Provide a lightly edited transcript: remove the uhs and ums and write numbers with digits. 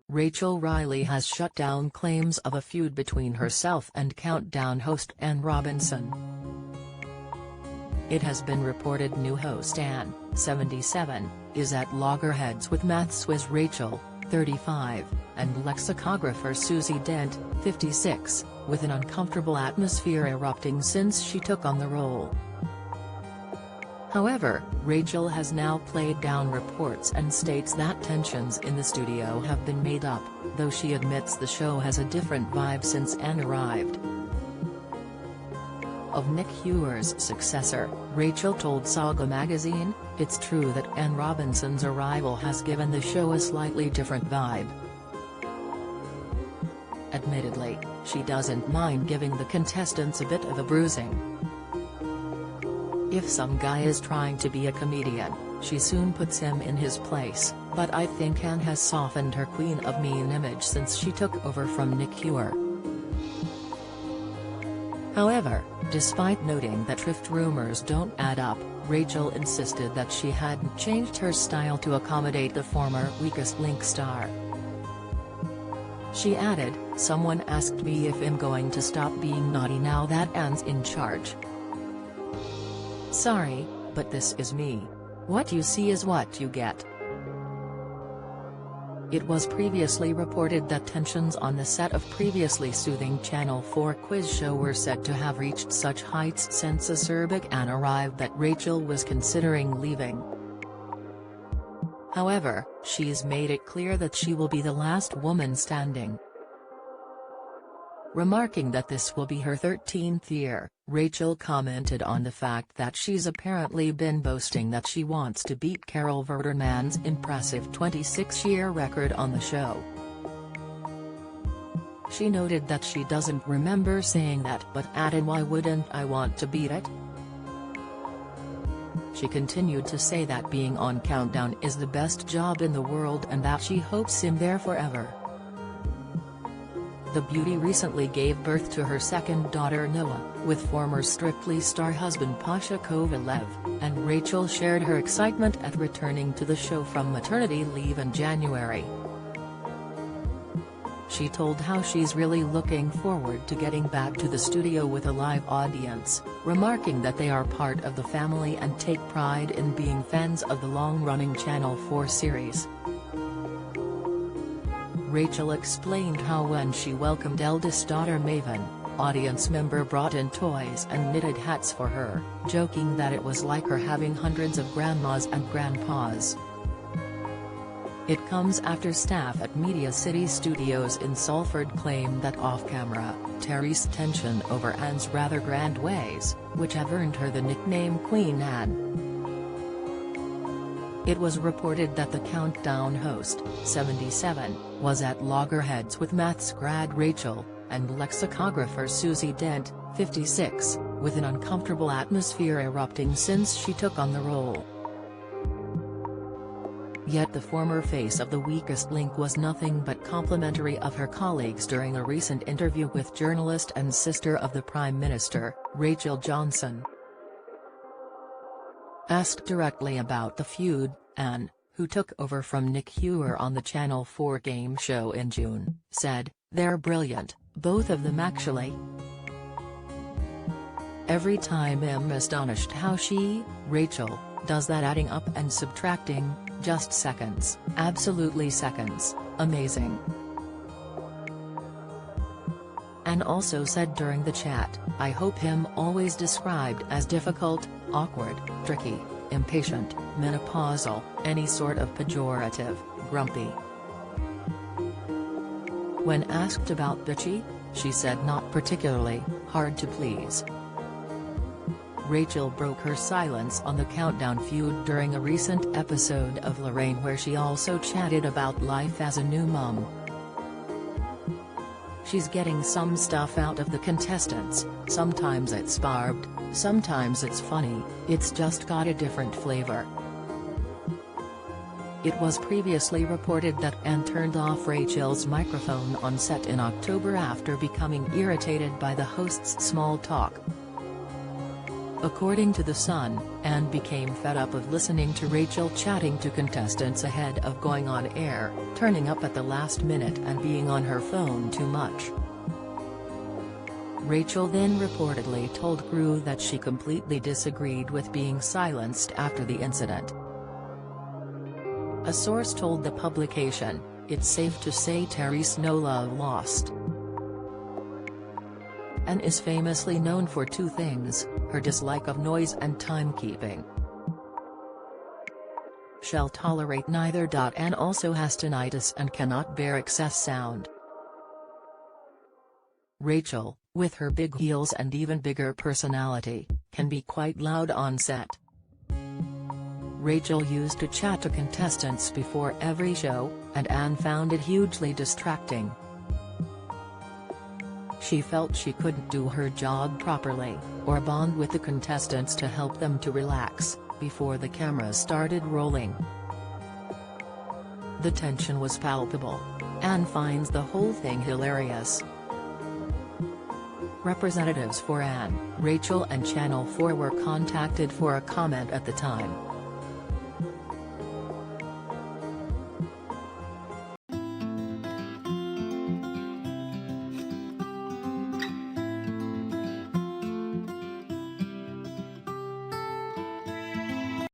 Rachel Riley has shut down claims of a feud between herself and Countdown host Anne Robinson. It has been reported new host Anne, 77, is at loggerheads with maths Rachel, 35, and lexicographer Susie Dent, 56, with an uncomfortable atmosphere erupting since she took on the role. However, Rachel has now played down reports and states that tensions in the studio have been made up, though she admits the show has a different vibe since Anne arrived. Of Nick Hewer's successor, Rachel told Saga magazine, "It's true that Anne Robinson's arrival has given the show a slightly different vibe. Admittedly, she doesn't mind giving the contestants a bit of a bruising. If some guy is trying to be a comedian, she soon puts him in his place, but I think Anne has softened her Queen of Mean image since she took over from Nick Hewer." However, despite noting that thrift rumors don't add up, Rachel insisted that she hadn't changed her style to accommodate the former weakest link star. She added, "Someone asked me if I'm going to stop being naughty now that Anne's in charge. Sorry, but this is me. What you see is what you get." It was previously reported that tensions on the set of previously soothing Channel 4 quiz show were said to have reached such heights since acerbic Anne arrived that Rachel was considering leaving. However, she's made it clear that she will be the last woman standing. Remarking that this will be her 13th year, Rachel commented on the fact that she's apparently been boasting that she wants to beat Carol Verderman's impressive 26-year record on the show. She noted that she doesn't remember saying that but added, "Why wouldn't I want to beat it?" She continued to say that being on Countdown is the best job in the world and that she hopes I'm there forever. The beauty recently gave birth to her second daughter Noah, with former Strictly star husband Pasha Kovalev, and Rachel shared her excitement at returning to the show from maternity leave in January. She told how she's really looking forward to getting back to the studio with a live audience, remarking that they are part of the family and take pride in being fans of the long-running Channel 4 series. Rachel explained how when she welcomed eldest daughter Maven, audience member brought in toys and knitted hats for her, joking that it was like her having hundreds of grandmas and grandpas. It comes after staff at Media City Studios in Salford claimed that off-camera, Terry's tension over Anne's rather grand ways, which have earned her the nickname Queen Anne. It was reported that the Countdown host, 77, was at loggerheads with maths grad Rachel, and lexicographer Susie Dent, 56, with an uncomfortable atmosphere erupting since she took on the role. Yet the former face of the weakest link was nothing but complimentary of her colleagues during a recent interview with journalist and sister of the Prime Minister, Rachel Johnson. Asked directly about the feud, Anne, who took over from Nick Hewer on the Channel 4 game show in June, said, "They're brilliant, both of them actually. Every time I'm astonished how she, Rachel, does that adding up and subtracting, just seconds, absolutely seconds, amazing." Anne also said during the chat, "I hope him always described as difficult, awkward, tricky, impatient, menopausal, any sort of pejorative, grumpy." When asked about bitchy, she said not particularly, hard to please. Rachel broke her silence on the Countdown feud during a recent episode of Lorraine where she also chatted about life as a new mum. "She's getting some stuff out of the contestants, sometimes it's barbed, sometimes it's funny, it's just got a different flavor." It was previously reported that Anne turned off Rachel's microphone on set in October after becoming irritated by the host's small talk. According to The Sun, Anne became fed up of listening to Rachel chatting to contestants ahead of going on air, turning up at the last minute and being on her phone too much. Rachel then reportedly told crew that she completely disagreed with being silenced after the incident. A source told the publication, "It's safe to say Terry's no love lost." Anne is famously known for two things: her dislike of noise and timekeeping. She'll tolerate neither. Anne also has tinnitus and cannot bear excess sound. Rachel, with her big heels and even bigger personality, can be quite loud on set. Rachel used to chat to contestants before every show, and Anne found it hugely distracting. She felt she couldn't do her job properly, or bond with the contestants to help them to relax, before the cameras started rolling. The tension was palpable. Anne finds the whole thing hilarious. Representatives for Anne, Rachel and Channel 4 were contacted for a comment at the time.